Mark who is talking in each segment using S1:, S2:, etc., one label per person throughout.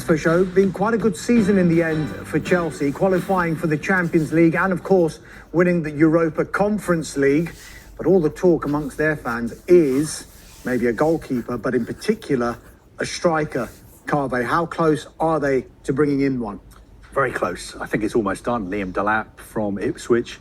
S1: for show. Been quite a good season in the end for Chelsea, qualifying for the Champions League and, of course, winning the Europa Conference League. But all the talk amongst their fans is maybe a goalkeeper, but in particular, a striker. Carve, how close are they to bringing in one?
S2: Very close. I think it's almost done. Liam Delap from Ipswich.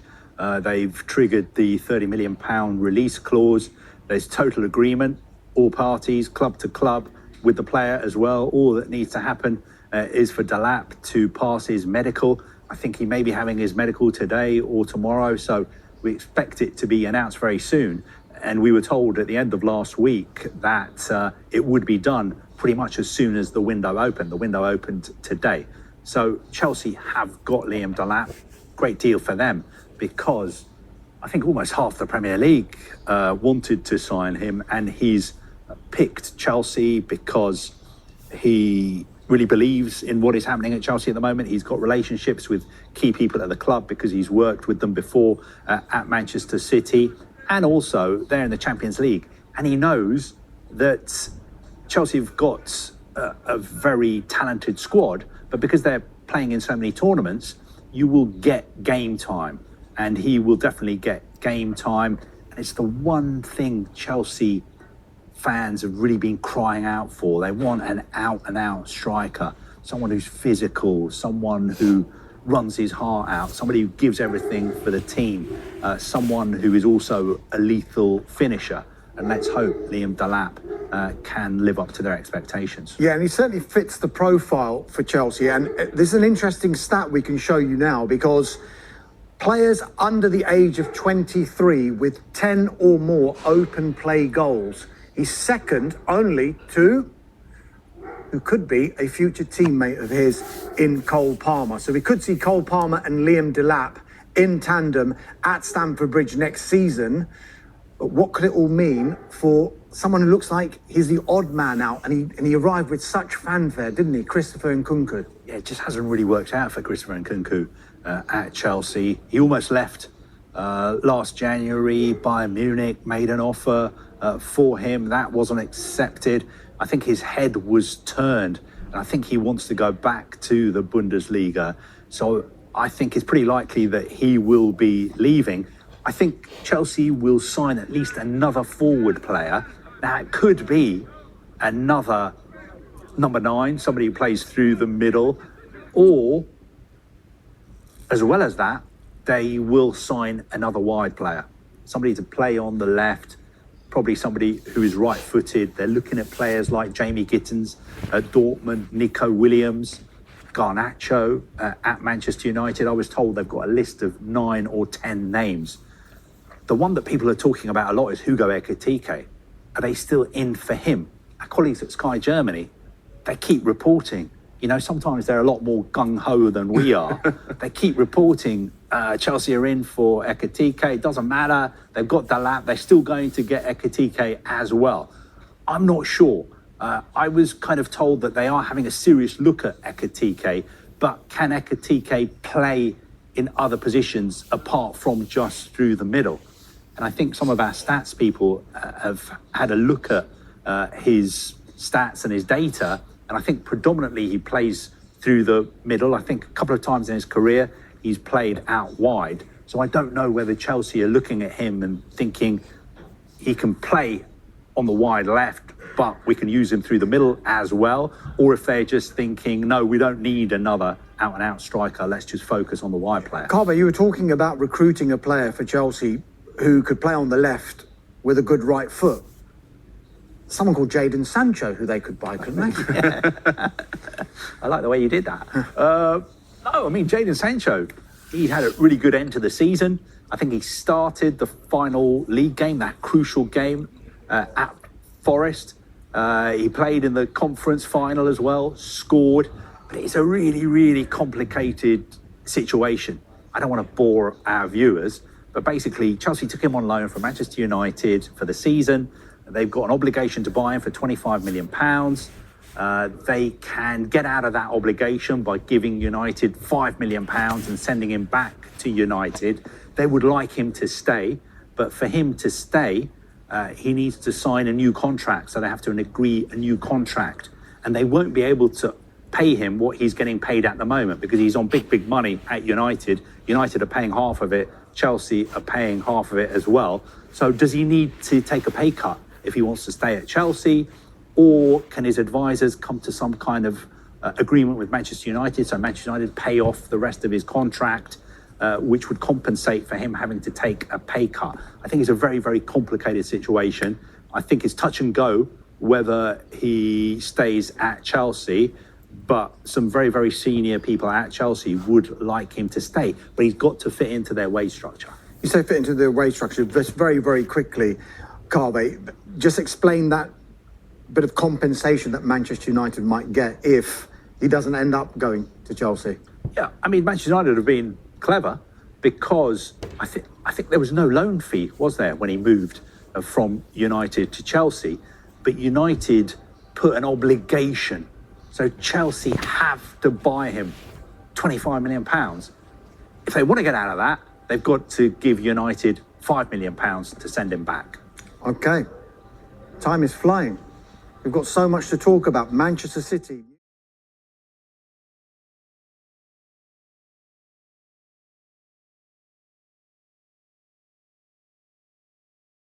S2: They've triggered the £30 million release clause. There's total agreement, all parties, club to club, with the player as well. All that needs to happen is for Delap to pass his medical. I think he may be having his medical today or tomorrow, so we expect it to be announced very soon. And we were told at the end of last week that it would be done pretty much as soon as the window opened. The window opened today. So Chelsea have got Liam Delap. Great deal for them, because I think almost half the Premier League wanted to sign him, and he's picked Chelsea because he really believes in what is happening at Chelsea at the moment. He's got relationships with key people at the club because he's worked with them before at Manchester City, and also they're in the Champions League. And he knows that Chelsea have got a very talented squad, but because they're playing in so many tournaments, you will get game time, and he will definitely get game time. And it's the one thing Chelsea fans have really been crying out for. They want an out-and-out striker, someone who's physical, someone who runs his heart out, somebody who gives everything for the team, someone who is also a lethal finisher. And let's hope Liam Delap can live up to their expectations.
S1: Yeah, and he certainly fits the profile for Chelsea. And this is an interesting stat we can show you now, because players under the age of 23 with 10 or more open play goals, he's second only to who could be a future teammate of his in Cole Palmer. So we could see Cole Palmer and Liam Delap in tandem at Stamford Bridge next season. But what could it all mean for someone who looks like he's the odd man out, and he arrived with such fanfare, didn't he, Christopher Nkunku?
S2: Yeah, it just hasn't really worked out for Christopher Nkunku at Chelsea. He almost left last January. Bayern Munich made an offer for him. That wasn't accepted. I think his head was turned, and I think he wants to go back to the Bundesliga. So I think it's pretty likely that he will be leaving. I think Chelsea will sign at least another forward player. Now, it could be another number 9, somebody who plays through the middle, or, as well as that, they will sign another wide player, somebody to play on the left, probably somebody who is right-footed. They're looking at players like Jamie Gittins at Dortmund, Nico Williams, Garnacho at Manchester United. I was told they've got a list of 9 or 10 names. The one that people are talking about a lot is Hugo Ekitike. Are they still in for him? Our colleagues at Sky Germany, they keep reporting. You know, sometimes they're a lot more gung-ho than we are. They keep reporting Chelsea are in for Ekitike. It doesn't matter. They've got Delap. They're still going to get Ekitike as well. I'm not sure. I was kind of told that they are having a serious look at Ekitike, but can Ekitike play in other positions apart from just through the middle? And I think some of our stats people have had a look at his stats and his data, and I think predominantly he plays through the middle. I think a couple of times in his career he's played out wide. So I don't know whether Chelsea are looking at him and thinking he can play on the wide left, but we can use him through the middle as well, or if they're just thinking, no, we don't need another out-and-out striker, let's just focus on the wide player.
S1: Carver, you were talking about recruiting a player for Chelsea who could play on the left with a good right foot. Someone called Jadon Sancho, who they could buy, couldn't they?
S2: Yeah. I like the way you did that. No, I mean, Jadon Sancho, he had a really good end to the season. I think he started the final league game, that crucial game at Forest. He played in the conference final as well, scored. But it's a really, really complicated situation. I don't want to bore our viewers, but basically Chelsea took him on loan from Manchester United for the season. They've got an obligation to buy him for £25 million. They can get out of that obligation by giving United £5 million and sending him back to United. They would like him to stay, but for him to stay, he needs to sign a new contract. So they have to agree a new contract, and they won't be able to pay him what he's getting paid at the moment, because he's on big money at United. United are paying half of it. Chelsea are paying half of it as well. So does he need to take a pay cut if he wants to stay at Chelsea? Or can his advisors come to some kind of agreement with Manchester United, so Manchester United pay off the rest of his contract, which would compensate for him having to take a pay cut? I think it's a very complicated situation. I think it's touch and go whether he stays at Chelsea, but some very senior people at Chelsea would like him to stay, but he's got to fit into their wage structure.
S1: You say fit into their wage structure. Just very quickly, Kaveh, just explain that bit of compensation that Manchester United might get if he doesn't end up going to Chelsea.
S2: Yeah, I mean, Manchester United have been clever, because I think there was no loan fee, was there, when he moved from United to Chelsea? But United put an obligation, so Chelsea have to buy him £25 million. If they want to get out of that, they've got to give United £5 million to send him back.
S1: Okay, time is flying. We've got so much to talk about. Manchester City.